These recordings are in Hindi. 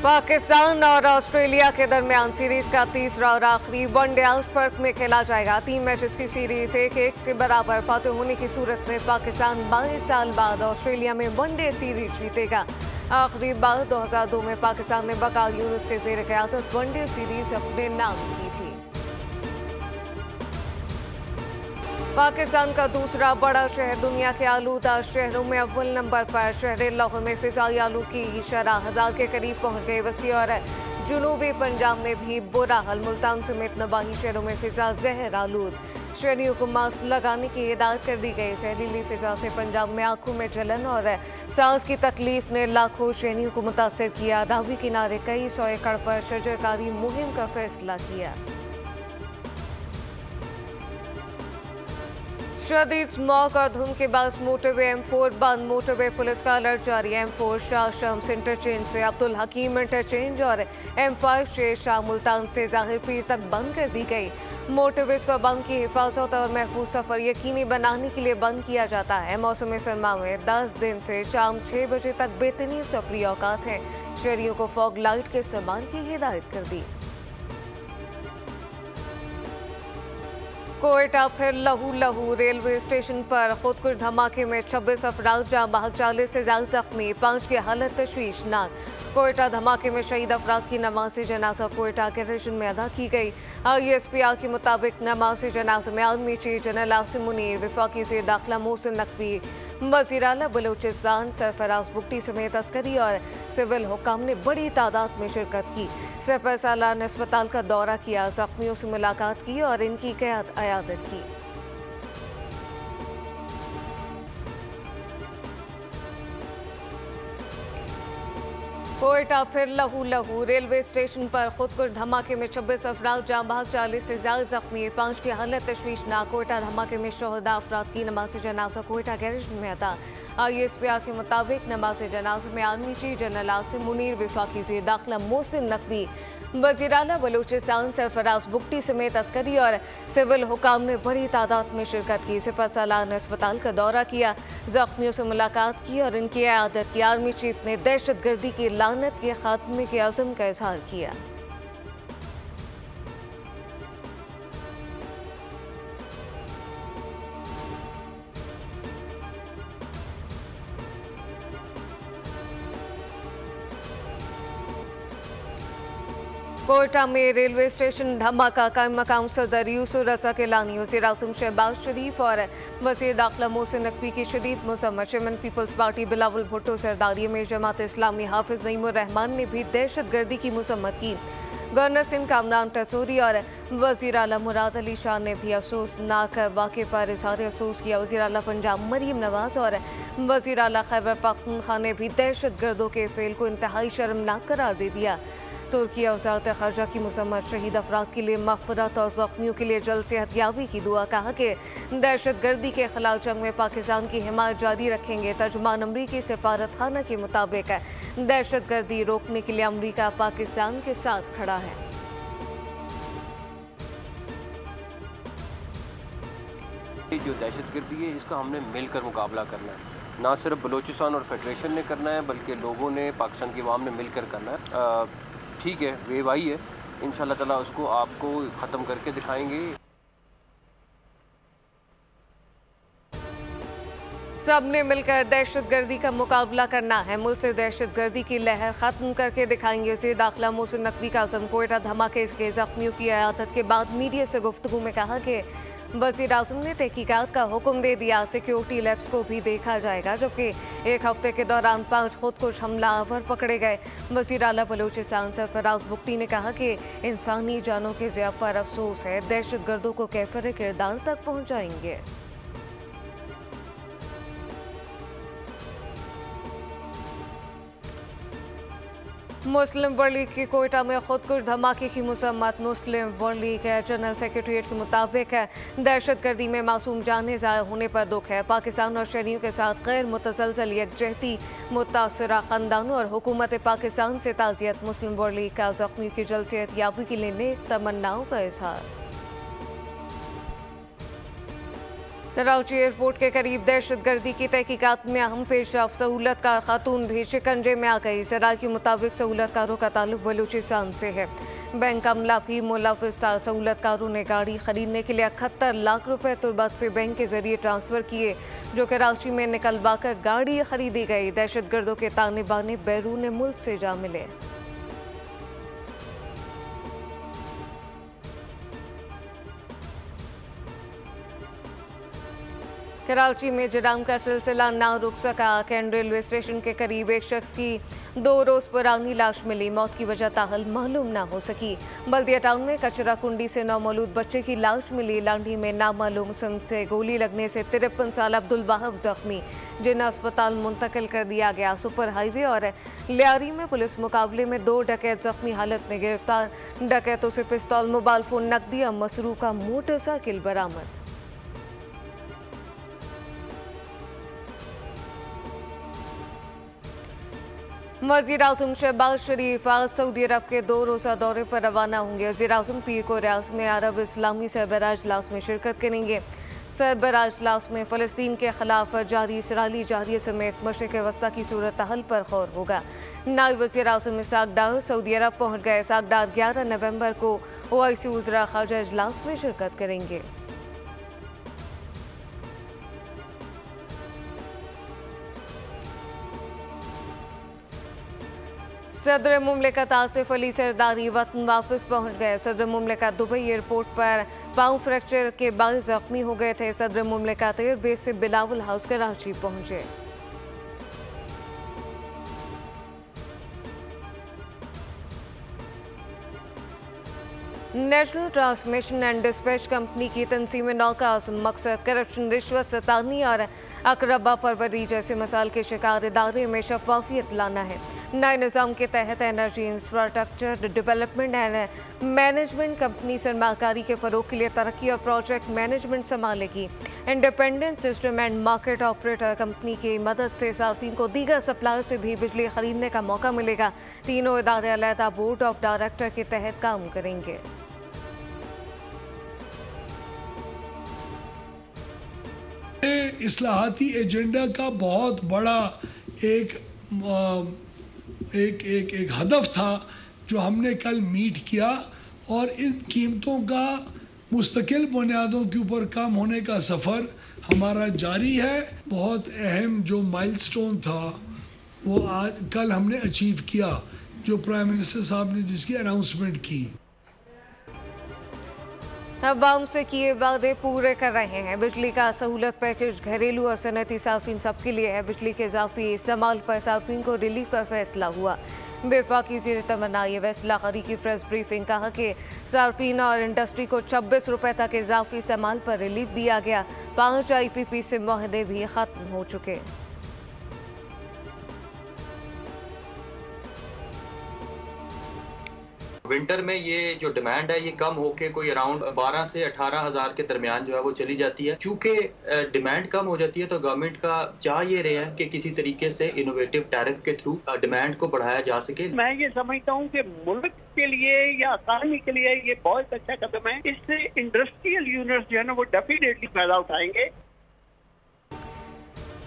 पाकिस्तान और ऑस्ट्रेलिया के दरमियान सीरीज का तीसरा और आखिरी वनडे आज पर्थ में खेला जाएगा। 3 मैचेस की सीरीज 1-1 से बराबर फाते होने की सूरत में पाकिस्तान 22 साल बाद ऑस्ट्रेलिया में वनडे सीरीज जीतेगा। आखिरी बार 2002 में पाकिस्तान ने वकाल यूनुस के जेर क़यादत वनडे सीरीज अपने नाम की थी। पाकिस्तान का दूसरा बड़ा शहर दुनिया के आलूदा शहरों में अव्वल नंबर पर शहर लाहौर में फिजाई आलूदगी की शरह 1000 के करीब पहुंच गई। वस्ती और जुनूबी पंजाब में भी बुरा हाल। मुल्तान समेत नवाही शहरों में फिजा जहर आलूद। शहरियों को मास्क लगाने की हिदायत कर दी गई। जहरीली फिजा से पंजाब में आंखों में जलन और सांस की तकलीफ ने लाखों शहरियों को मुतासर किया। रावी किनारे कई 100 एकड़ पर शजरकारी मुहिम का फैसला किया। शदीद स्मॉग और धुंध के बाद मोटरवे M4 बंद। मोटरवे पुलिस का अलर्ट जारी। M4 शाह शम्स इंटरचेंज से अब्दुल हकीम इंटरचेंज और M5 शेर शाह मुल्तान से जाहिर पीर तक बंद कर दी गई। मोटरवेज को बंद की हिफाजत और महफूज सफर यकीनी बनाने के लिए बंद किया जाता है। मौसम सरमा में 10 दिन से शाम 6 बजे तक बेहतरीन सफरी औकात है। शहरियों को फॉग लाइट के इस्तेमाल की हिदायत कर दी। कोयटा फिर लहू लहू। रेलवे स्टेशन पर खुदकुश धमाके में 26 अफराद जाँ बहक, 40 से ज्यादा जख्मी, 5 की हालत तशवीशनाक। कोयटा धमाके में शहीद अफराद की नमाज जनाजा कोयटा के रिशन में अदा की गई। ISPR के मुताबिक नमाज जनाजा में army chief general Asim Munir, वफाकी से दाखिला मोहसिन नकवी, वज़ीर आला बलूचिस्तान सरफराज बुगटी समेत अस्करी और सिविल हुकाम ने बड़ी तादाद में शिरकत की। सफर सालान अस्पताल का दौरा किया, जख्मियों से मुलाकात की और इनकी क़यादत की। कोयटा फिर लहू लहू। रेलवे स्टेशन पर खुदकुश धमाके में 26 अफराद जाँ बहक, 40 से ज्यादा जख्मी, 5 की हालत तशवीशनाक। कोयटा धमाके में शोहदा अफराद की नमाज जनाजा कोयटा गैरेज में अदा। ISPR के मुताबिक नमाज जनाजा में army chief general Asim Munir, वफाकी से दाखिला मोहसिन नकवी, वज़ीर आला बलूचिस्तान सरफराज बुगटी समेत अस्करी और सिविल हुकाम ने बड़ी तादाद में शिरकत की। सफर सालान अस्पताल का दौरा किया, जख्मियों से मुलाकात की और इनकी क़यादत की। आर्मी चीफ ने दहशत गर्दी की लानत के खात्मे के अज़म का इजहार किया। कोयटा में रेलवे स्टेशन धमाका का मकाम सदर यूसुफ रजा केलानी, वज़ीर आज़म शहबाज शरीफ और वज़ीर दाखिला मोहसिन नकवी की शदीद मज़म्मत। Chairman people's party Bilawal Bhutto सरदारी में जमात इस्लामी हाफिज नईमुर रहमान ने भी दहशत गर्दी की मज़म्मत की। गवर्नर सिंध कामरान टसोरी और वज़ीर आला मुराद अली शाह ने भी अफसोसनाक वाक़े पर इज़हार अफसोस किया। वज़ीर आला पंजाब मरीम नवाज और वज़ीर आला खैबर पख्तूनख्वा ने भी दहशत गर्दों के फेल को इंतहाई शर्मनाक करार दे दिया। तुर्की वज़ारत ख़ारजा की मज़म्मत। शहीद अफराद के लिए मग़फ़िरत और ज़ख्मियों के लिए जल्द सेहतयाबी की दुआ। कहा कि दहशत गर्दी के खिलाफ जंग में पाकिस्तान की हिमायत जारी रखेंगे। तर्जुमान अमरीकी सफारत खाना के मुताबिक दहशत गर्दी रोकने के लिए अमरीका पाकिस्तान के साथ खड़ा है। जो दहशत गर्दी है इसका हमने मिलकर मुकाबला करना है। ना सिर्फ बलूचिस्तान और फेडरेशन ने करना है बल्कि लोगों ने, पाकिस्तान की अवाम ने मिलकर करना है। ठीक है, वेव आई है, इंशाल्लाह ताला उसको आपको ख़त्म करके दिखाएंगे। सब ने मिलकर दहशत गर्दी का मुकाबला करना है। मुल्क से दहशत गर्दी की लहर ख़त्म करके दिखाएंगे। वज़ीर दाखिला मोहसिन नकवी का आज़म। कोयटा धमाके के जख्मियों की क़यादत के बाद मीडिया से गुफ्तगू में कहा कि वज़ीर आज़म ने तहकीकात का हुक्म दे दिया। सिक्योरिटी लैब्स को भी देखा जाएगा, जबकि एक हफ्ते के दौरान 5 खुदकुश हमलावर पकड़े गए। वज़ीर आला बलूचिस्तान सरफराज बुगटी ने कहा कि इंसानी जानों के ज़िया पर अफसोस है, दहशत गर्दों को कैफर किरदार तक पहुँचाएंगे। मुस्लिम वर्ल्ड लीग की कोयटा में खुदकुश धमाके की मज़म्मत। मुस्लिम वर्ल्ड लीग के जनरल सेक्रेटरीट के मुताबिक दहशत गर्दी में मासूम जानें ज़ाया होने पर दुख है। पाकिस्तान और शहरियों के साथ गैर मुतसलसल यकजहती, मुतासरा ख़ानदानों और हुकूमत पाकिस्तान से ताज़ियत। मुस्लिम वर्ल्ड लीग का ज़ख्मियों की जल्द सेहतयाबी के लिए नेक तमन्नाओं का इज़हार। कराची एयरपोर्ट के करीब दहशतगर्दी की तहकीकात में अहम पेशरफ, सहूलतकार खातून भी शिकंजे में आ गई। जराये के मुताबिक सहूलतकारों का ताल्लुक बलूचिस्तान से है। बैंक अमला भी मुलविस था। सहूलतकारों ने गाड़ी खरीदने के लिए 71 लाख रुपए तुर्बत से बैंक के जरिए ट्रांसफर किए, जो कराची में निकलवा कर गाड़ी खरीदी गई। दहशतगर्दों के ताने बाने बैरून मुल्क से जा मिले। कराची में जराम का सिलसिला ना रुक सका। कैंट रेलवे स्टेशन के करीब एक शख्स की 2 रोज पुरानी लाश मिली। मौत की वजह ताहल मालूम ना हो सकी। बल्दिया टाउन में कचरा कुंडी से नौमौलूद बच्चे की लाश मिली। लांडी में नामालूम किस्म से गोली लगने से 53 साल अब्दुल वाहब जख्मी, जिन्हें अस्पताल मुंतकिल कर दिया गया। सुपर हाईवे और लियारी में पुलिस मुकाबले में 2 डकैत जख्मी हालत में गिरफ्तार। डकैतों से पिस्तौल, मोबाइल फोन, नकदी और मसरूका मोटरसाइकिल बरामद। वज़ीर आज़म शहबाज शरीफ आज सऊदी अरब के 2 रोज़ा दौरे पर रवाना होंगे। वज़ीर आज़म पीर को रियाज में अरब इस्लामी सरबराह इजलास में शिरकत करेंगे। सरबराह इजलास में फ़लस्तीन के खिलाफ जारी इसराइली जारिये समेत मशरिक़ वस्ता की सूरत हाल पर गौर होगा। नायब वज़ीर आज़म इसहाक़ डार सऊदी अरब पहुँच गए। इसहाक़ डार 11 नवंबर को OIC वज़रा ख़ारजा इजलास में शिरकत करेंगे। सदर मुमलिकत आसिफ अली सरदारी वतन वापस पहुंच गए। सदर मुमलिकत दुबई एयरपोर्ट पर पाँव फ्रैक्चर के बाद जख्मी हो गए थे। सदर मुमलिकत एयरबेस से बिलावल हाउस कराची पहुंचे। National transmission and dispatch company की तंजीम नौ का मकसद करप्शन, रिश्वत सतानी और अकरबा परवरी जैसे मसाइल के शिकार इदारे में शफाफियत लाना है। नए निज़ाम के तहत energy infrastructure development and management company सरमाकारी के फ़रोग के लिए तरक्की और प्रोजेक्ट मैनेजमेंट संभालेगी। Independent system and market operator company की मदद से सार्फिन को दीगर सप्लायर से भी बिजली खरीदने का मौका मिलेगा। तीनों इदारे अलहदा बोर्ड ऑफ डायरेक्टर के तहत काम करेंगे। इस्लाहाती एजेंडा का बहुत बड़ा एक हदफ था जो हमने कल मीट किया, और इन कीमतों का मुस्तकिल बुनियादों के ऊपर काम होने का सफ़र हमारा जारी है। बहुत अहम जो माइलस्टोन था वो कल हमने अचीव किया, जो प्राइम मिनिस्टर साहब ने जिसकी अनाउंसमेंट की। अवाम से किए वादे पूरे कर रहे हैं। बिजली का सहूलत पैकेज घरेलू और सनती सार्फिन सबके लिए है। बिजली के इजाफी इस्तेमाल पर सार्फिन को रिलीफ का फैसला हुआ। वफाकी ज़ीर तमन्ना ये फैसला खरी की प्रेस ब्रीफिंग, कहा कि सार्फिन और इंडस्ट्री को 26 रुपये तक इजाफी इस्तेमाल पर रिलीफ दिया गया। 5 IPP से मुआहदे भी ख़त्म हो चुके। विंटर में ये जो डिमांड है ये कम होके कोई अराउंड 12 से 18 हज़ार के दरमियान जो है वो चली जाती है। चूंकि डिमांड कम हो जाती है तो गवर्नमेंट का चाह ये रहे हैं कि किसी तरीके से इनोवेटिव टैरिफ के थ्रू डिमांड को बढ़ाया जा सके। मैं ये समझता हूँ कि मुल्क के लिए या इकानमी के लिए ये बहुत अच्छा कदम है। इससे इंडस्ट्रियल यूनिट्स जो है ना वो डेफिनेटली फायदा उठाएंगे।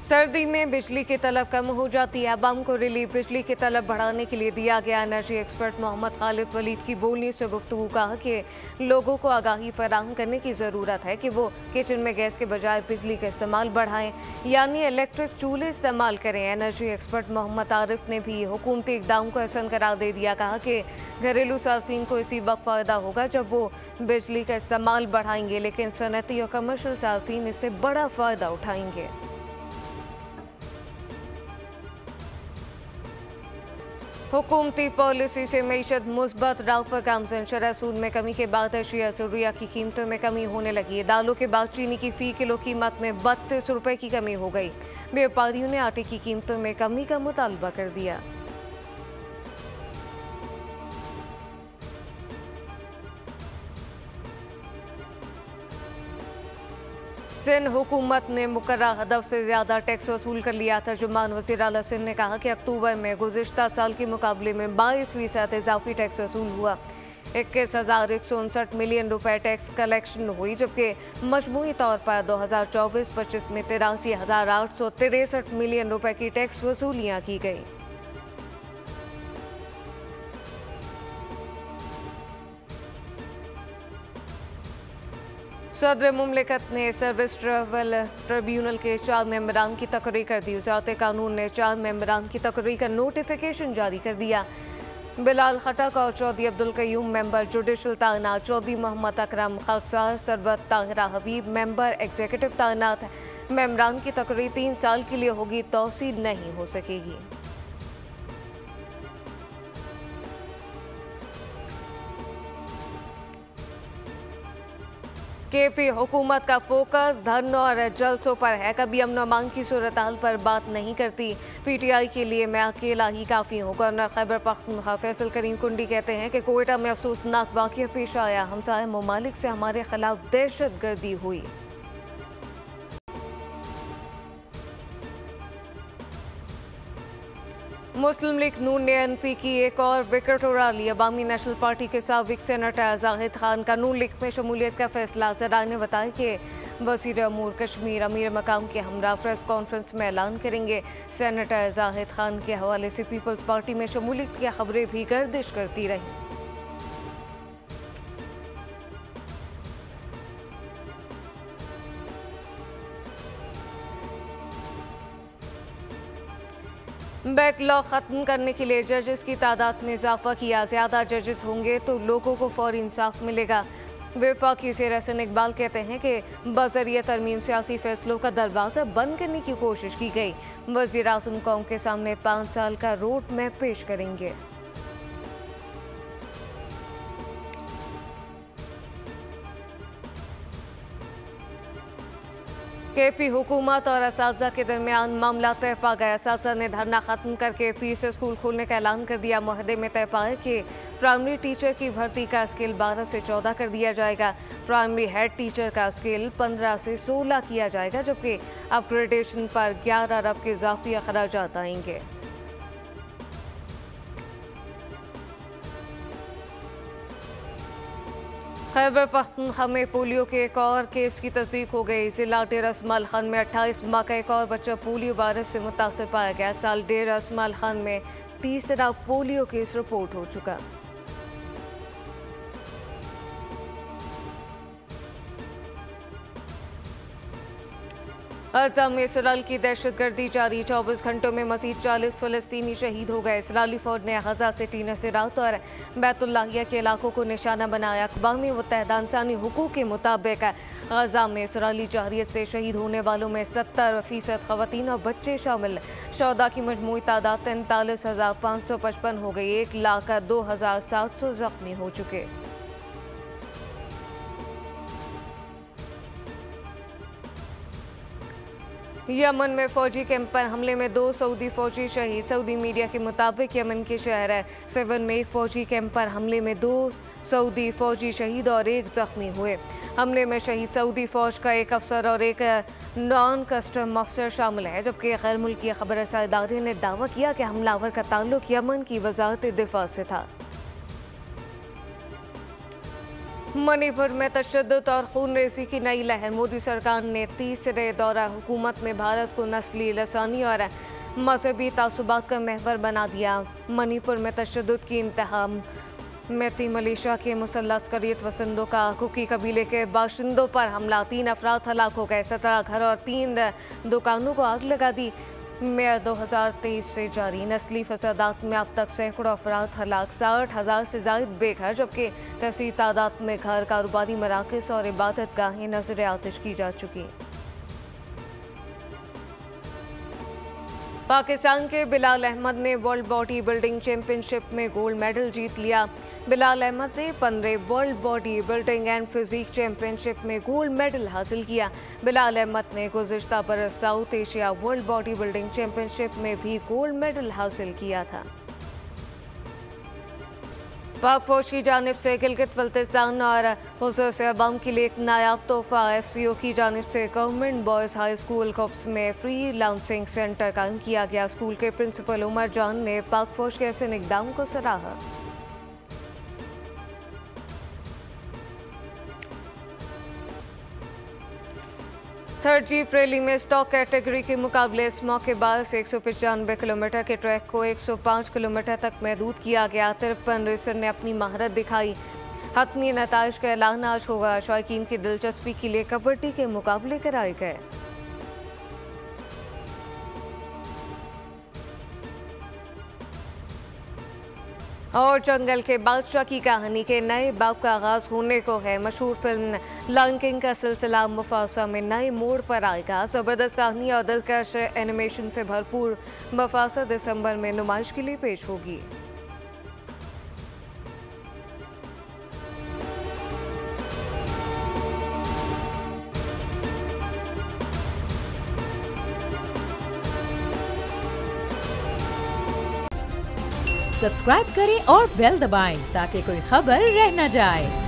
सर्दी में बिजली की तलब कम हो जाती है। अवाम को रिलीफ बिजली की तलब बढ़ाने के लिए दिया गया। एनर्जी एक्सपर्ट मोहम्मद खालिद वलीद की बोलने से गुफ्तगू, कहा कि लोगों को आगाही फराहम करने की ज़रूरत है कि वो किचन में गैस के बजाय बिजली का इस्तेमाल बढ़ाएं, यानी इलेक्ट्रिक चूल्हे इस्तेमाल करें। एनर्जी एक्सपर्ट मोहम्मद आरिफ ने भी हुकूमती इक़दाम को हसन करार दे दिया। कहा कि घरेलू सार्फिन को इसी वक्त फ़ायदा होगा जब वो बिजली का इस्तेमाल बढ़ाएंगे, लेकिन सनती और कमर्शल सार्फिन इससे बड़ा फ़ायदा उठाएंगे। हुकूमती पॉलिसी से मईशत मुस्बत राव पर गामजन। शरह सूद में कमी के बाद अशिया ज़रूरिया की कीमतों में कमी होने लगी। दालों के बाद चीनी की फ़ी किलो कीमत में 32 रुपये की कमी हो गई। व्यापारियों ने आटे की कीमतों में कमी का मुतालबा कर दिया। सिंध हुकूमत ने मुकर्रर हदफ से ज़्यादा टैक्स वसूल कर लिया। तर्जुमान वज़ीर आला सिंध ने कहा कि अक्टूबर में गुज़िश्ता साल के मुकाबले में 22% इजाफी टैक्स वसूल हुआ। 21,159 मिलियन रुपए टैक्स कलेक्शन हुई, जबकि मजमूई तौर पर 2024-25 में 83,863 मिलियन रुपए की टैक्स वसूलियां की गई। सदर मुमलिकत ने सर्विस ट्रैवल ट्रिब्यूनल के 4 मेंबरान की तकर्री कर दी। वज़ारत कानून ने 4 मेंबरान की तकर्री का नोटिफिकेशन जारी कर दिया। बिलाल खटक और चौधरी अब्दुल कयूम मेंबर जुडिशल तैनात, चौधरी मोहम्मद अकरम खाकसार, सरबत ताहिरा हबीब मेंबर एग्जीक्यूटिव तैनात। मेंबरान की तकर्री 3 साल के लिए होगी, तौसील नहीं हो सकेगी। केपी हुकूमत का फोकस धरने और जलसों पर है, कभी अमन अमान की सूरत हाल पर बात नहीं करती। पीटीआई के लिए मैं अकेला ही काफ़ी हूँ। गवर्नर खैबर पख्तूनख्वा फैसल करीम कुंडी कहते हैं कि कोयटा में अफसोसनाक वाक़या पेश आया, हमसाया ममालिक से हमारे खिलाफ दहशत गर्दी हुई। मुस्लिम लीग नून ने एनपी की एक और विकेट उड़ा ली। अवामी नेशनल पार्टी के साबिक सेनेटर जाहिद खान का नून लीग में शमूलियत का फैसला। ज़राए ने बताया कि वज़ीर अमूर कश्मीर अमीर मकाम के हमरा प्रेस कॉन्फ्रेंस में ऐलान करेंगे। सेनेटर जाहिद खान के हवाले से पीपल्स पार्टी में शमूलियत की खबरें भी गर्दिश करती रहीं। बैकलॉग ख़त्म करने के लिए जजेस की तादाद में इजाफा किया। ज़्यादा जजेस होंगे तो लोगों को फौरी इंसाफ मिलेगा। वफाकी वज़ीर एहसन इकबाल कहते हैं कि बज़रिए तरमीम सियासी फैसलों का दरवाज़ा बंद करने की कोशिश की गई। वज़ीर आज़म कौम के सामने 5 साल का रोड मैप पेश करेंगे। केपी हुकूमत और असातिज़ा के दरमियान मामला तय पा गया। असातिज़ा ने धरना खत्म करके फिर से स्कूल खोलने का ऐलान कर दिया। मुहदे में तय पाया कि प्राइमरी टीचर की भर्ती का स्केल 12 से 14 कर दिया जाएगा। प्राइमरी हेड टीचर का स्केल 15 से 16 किया जाएगा, जबकि अपग्रेडेशन पर 11 अरब के इजाफी अखराजात आएंगे। खैबर पख्तूनख्वा में पोलियो के एक और केस की तस्दीक हो गई। जिला डेरा इस्माइल खान में 28 माह का एक और बच्चा पोलियो वायरस से मुतासर पाया गया। साल डेरा इस्माइल खान में तीसरा पोलियो केस रिपोर्ट हो चुका। गज़ा में इसराइल की दहशतगर्दी जारी। 24 घंटों में मज़ीद 40 फ़लस्तीनी शहीद हो गए। इसराइली फ़ौज ने गज़ा सिटी नसीरात और बैतुल्लाहिया के इलाकों को निशाना बनाया। अक़वाम मुत्तहिदा इंसानी हुकूक़ के मुताबिक गज़ा में इसराइली जहरियत से शहीद होने वालों में 70% ख़वातीन और बच्चे शामिल। शहदा की मजमूई तादाद 43,555 हो गई। 1,02,700 ज़ख्मी हो चुके। यमन में फौजी कैंप पर हमले में 2 सऊदी फौजी शहीद। सऊदी मीडिया के मुताबिक यमन के शहर सेवन में एक फौजी कैंप पर हमले में 2 सऊदी फौजी शहीद और 1 जख्मी हुए। हमले में शहीद सऊदी फौज का एक अफसर और एक नॉन कस्टम अफसर शामिल है, जबकि गैर मुल्की खबरसां इदारे ने दावा किया कि हमलावर का ताल्लुक यमन की वजारत दिफा से था। मणिपुर में तशद्दुद और खून रेसी की नई लहर। मोदी सरकार ने तीसरे दौरा हुकूमत में भारत को नस्ली, लसानी और मजहबी तासुबात का महवर बना दिया। मणिपुर में तशद्दुद की इंतहा। मैती मलेशिया के मुसल्लह अस्करियत पसंदों का कुकी कबीले के बाशिंदों पर हमला। 3 अफराद हलाक हो गए। 17 घर और 3 दुकानों को आग लगा दी। मेयर 2023 से जारी नस्ली फसादात में अब तक सैकड़ों अफराद हलाक, 60,000 से ज़ायद बेघर, जबकि कसीर तादाद में घर, कारोबारी मराकज़ और इबादत गाहें नजर आतिश की जा चुकी। पाकिस्तान के बिलाल अहमद ने वर्ल्ड बॉडी बिल्डिंग चैंपियनशिप में गोल्ड मेडल जीत लिया। बिलाल अहमद ने 15 world body building and physique championship में गोल्ड मेडल हासिल किया। बिलाल अहमद ने गुज़िश्ता बरस South Asia world body building championship में भी गोल्ड मेडल हासिल किया था। पाक फौज की जानिब से गिलगित बल्तिस्तान और हुज़ूर से अवाम के लिए एक नायाब तोहफा। SCO की जानिब से गवर्नमेंट बॉयज़ हाई स्कूल कॉप्स में फ्री लाउंसिंग सेंटर कायम किया गया। स्कूल के प्रिंसिपल उमर जान ने पाक फौज के ऐसे इक़दाम को सराहा। थर्ड जीप रैली में स्टॉक कैटेगरी के मुकाबले इस मौकेबाज 195 किलोमीटर के ट्रैक को 105 किलोमीटर तक महदूद किया गया। 53 रेसर ने अपनी महारत दिखाई। हतमी नताइज का ऐलान आज होगा। शौकीन की दिलचस्पी के लिए कबड्डी के मुकाबले कराए गए। और जंगल के बादशाह की कहानी के नए बाब का आगाज होने को है। मशहूर फिल्म लायन किंग का सिलसिला मुफासा में नए मोड़ पर आएगा। जबरदस्त कहानी और दिलकश एनिमेशन से भरपूर मुफासा दिसंबर में नुमाइश के लिए पेश होगी। सब्सक्राइब करें और बेल दबाएं ताकि कोई खबर रह न जाए।